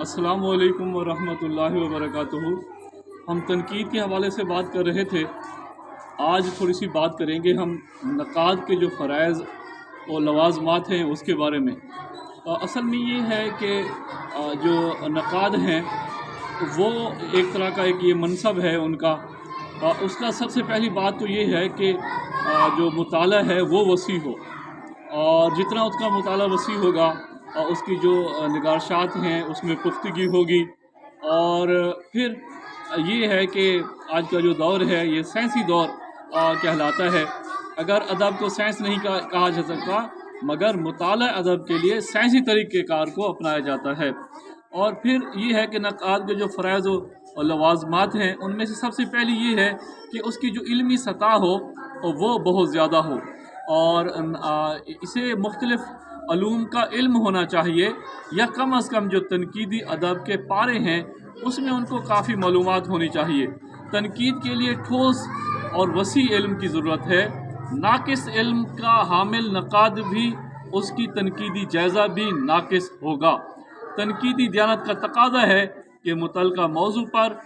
अस्सलामु अलैकुम वरहमतुल्लाहि वबरकातुहू। हम तनकीद के हवाले से बात कर रहे थे। आज थोड़ी सी बात करेंगे हम नक़ाद के जो फ़राइज़ और लवाज़मात हैं उसके बारे में। असल में ये है कि जो नक़ाद हैं वो एक तरह का एक ये मनसब है उनका। उसका सबसे पहली बात तो ये है कि जो मुताला है वो वसी हो, और जितना उसका मुताला वसी होगा उसकी जो निगारशात हैं उसमें पुख्तगी होगी। और फिर ये है कि आज का जो दौर है ये साइंसी दौर कहलाता है। अगर अदब को साइंस नहीं कहा जा सकता, मगर मुताला अदब के लिए साइंसी तरीक़ेकार को अपनाया जाता है। और फिर ये है कि नक़ाद के जो फ़राइज़ और लवाज़मात हैं उनमें से सबसे पहली ये है कि उसकी जो इल्मी सतह हो वो बहुत ज़्यादा हो, और इसे मुख्तलिफ़ अलूम का इल्म होना चाहिए, या कम अज़ कम जो तनकीदी अदब के पारे हैं उसमें उनको काफ़ी मालूमात होनी चाहिए। तनकीद के लिए ठोस और वसी इल्म की ज़रूरत है। नाक़िस इल्म का हामिल नक़ाद भी उसकी तनकीदी जायज़ा भी नाक़िस होगा। तनकीदी दियानत का तकाज़ा है कि मुतल्लिक़ा मौज़ू पर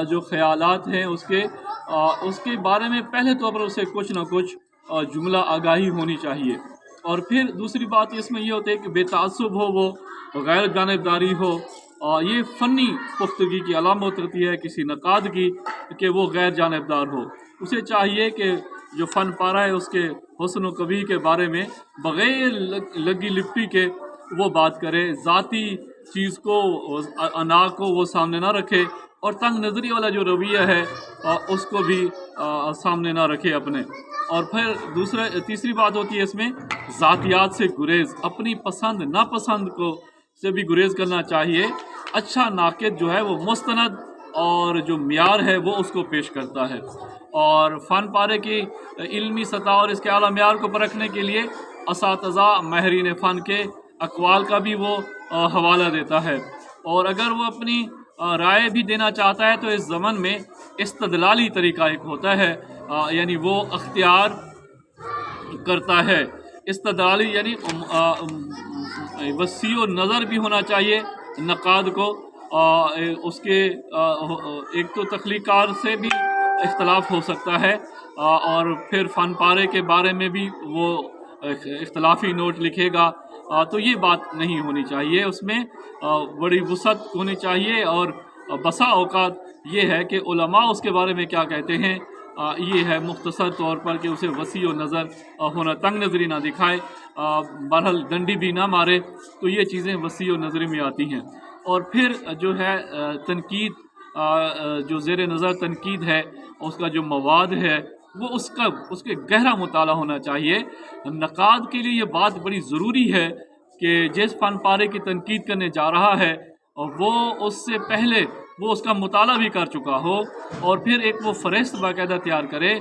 जो ख़यालात हैं उसके बारे में पहले तौर पर उसे कुछ ना कुछ जुमला आगाही होनी चाहिए। और फिर दूसरी बात इसमें यह होती है कि बेतअस्सुब हो, वो गैर जानिबदारी हो। ये फ़नी पुख्तगी की अलामत होती है किसी नक़ाद की कि वो गैर जानिबदार हो। उसे चाहिए कि जो फ़न पारा है उसके हुस्न व कबीह के बारे में बग़ैर लगी लिपटी के वो बात करे, ज़ाती चीज़ को अना को वो सामने ना रखे, और तंग नज़री वाला जो रवैया है उसको भी सामने ना रखे अपने। और फिर तीसरी बात होती है इसमें ज़ातियात से गुरेज़, अपनी पसंद नापसंद को से भी गुरेज़ करना चाहिए। अच्छा नाक़िद जो है वो मुस्तनद और जो मियार है वो उसको पेश करता है, और फ़न पारे की इल्मी सतह और इसके आला मियार को परखने के लिए असातिज़ा माहिरीन फ़न के अक़वाल का भी वो हवाला देता है। और अगर वो अपनी राय भी देना चाहता है तो इस ज़मन में इस्तदलाली तरीक़ा एक होता है, यानी वो अख्तियार करता है। इस्तदलाली यानी वसी नज़र भी होना चाहिए नक़ाद को। उसके एक तो तख्लीक़ार से भी इख्तलाफ हो सकता है, और फिर फ़न पारे के बारे में भी वो इख्तलाफी नोट लिखेगा। तो ये बात नहीं होनी चाहिए, उसमें बड़ी वुसअत होनी चाहिए। और बसा औक़ात ये है कि उलमा उसके बारे में क्या कहते हैं, ये है मुख्तसर तौर पर कि उसे वसी व नज़र होना, तंग नज़री ना दिखाए, बहरहाल डंडी भी ना मारे। तो ये चीज़ें वसी व नज़री में आती हैं। और फिर जो है तनकीद, जो ज़ेर नज़र तनकीद है उसका जो मवाद है वो उसके गहरा मुताला होना चाहिए। नक़ाद के लिए ये बात बड़ी ज़रूरी है कि जिस फ़न पारे की तनकीद करने जा रहा है वो उससे पहले वो उसका मुताला भी कर चुका हो, और फिर एक वो फ़हरिस्त बाकायदा तैयार करे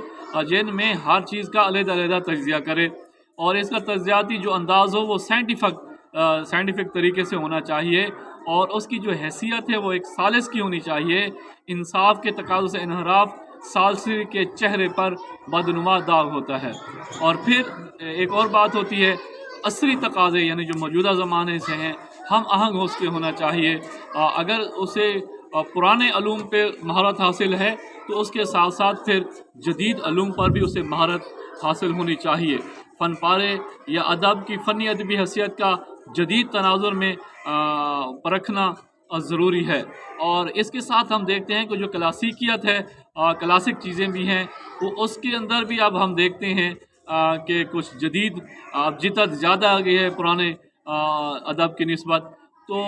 जिनमें हर चीज़ का अलग-अलग तज्ज़िया करे, और इसका तज्ज़ियाती जो अंदाज़ हो वो साइंटिफिक तरीके से होना चाहिए, और उसकी जो हैसियत है वो एक सालिस की होनी चाहिए। इंसाफ के तकाज़े से इनहराफ सालसी के चेहरे पर बदनुमा दाग होता है। और फिर एक और बात होती है असरी तकाज़े, यानी जो मौजूदा ज़माने से हैं हम आहंग उसके होना चाहिए। अगर उसे पुराने अलूम पे महारत हासिल है तो उसके साथ साथ फिर जदीद अलूम पर भी उसे महारत हासिल होनी चाहिए। फ़न पारे या अदब की फ़नी अदबी हैसियत का जदीद तनाज़ुर में परखना ज़रूरी है। और इसके साथ हम देखते हैं कि जो क्लासिकियत है, क्लासिक चीज़ें भी हैं, वो उसके अंदर भी अब हम देखते हैं कि कुछ जदीद जिद्दत ज़्यादा आ गई है पुराने अदब की निस्बत। तो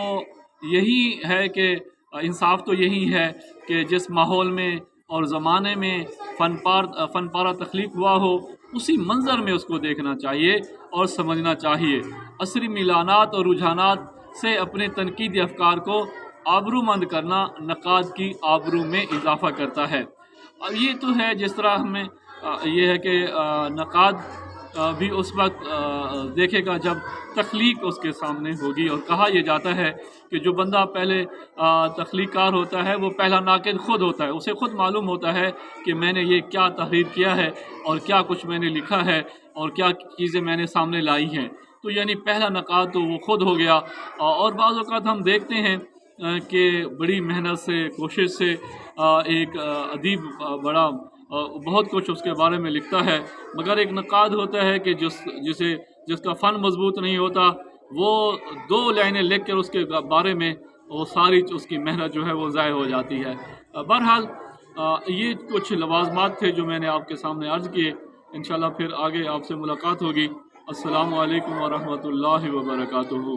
यही है कि इंसाफ तो यही है कि जिस माहौल में और ज़माने में फ़न पारा तख्लीक हुआ हो उसी मंज़र में उसको देखना चाहिए और समझना चाहिए। असरी मिलानात और रुझानात से अपने तनकीदी अफ़कार को आबरूमंद करना नक़ाद की आबरू में इजाफ़ा करता है। अब ये तो है जिस तरह हमें ये है कि नक़ाद भी उस वक्त देखेगा जब तख्लीक उसके सामने होगी। और कहा यह जाता है कि जो बंदा पहले तख्लीकार होता है वो पहला नाक़िद ख़ुद होता है। उसे ख़ुद मालूम होता है कि मैंने ये क्या तहरीर किया है और क्या कुछ मैंने लिखा है और क्या चीज़ें मैंने सामने लाई हैं। تو यानी पहला नकाद तो वो ख़ुद हो गया। और बाज़ औक़ात हम देखते हैं कि बड़ी मेहनत से, कोशिश से एक अदीब बड़ा बहुत कुछ उसके बारे में लिखता है, मगर एक नकाद होता है कि जिसका फ़न मज़बूत नहीं होता, वो 2 लाइनें लिख कर उसके बारे में वो सारी उसकी मेहनत जो है वो ज़ाय हो जाती है। बहरहाल ये कुछ लवाज़मात थे जो मैंने आपके सामने अर्ज़ किए। इंशाअल्लाह फिर आगे आपसे मुलाकात होगी। अस्सलामु अलैकुम व रहमतुल्लाहि व बरकातुहू।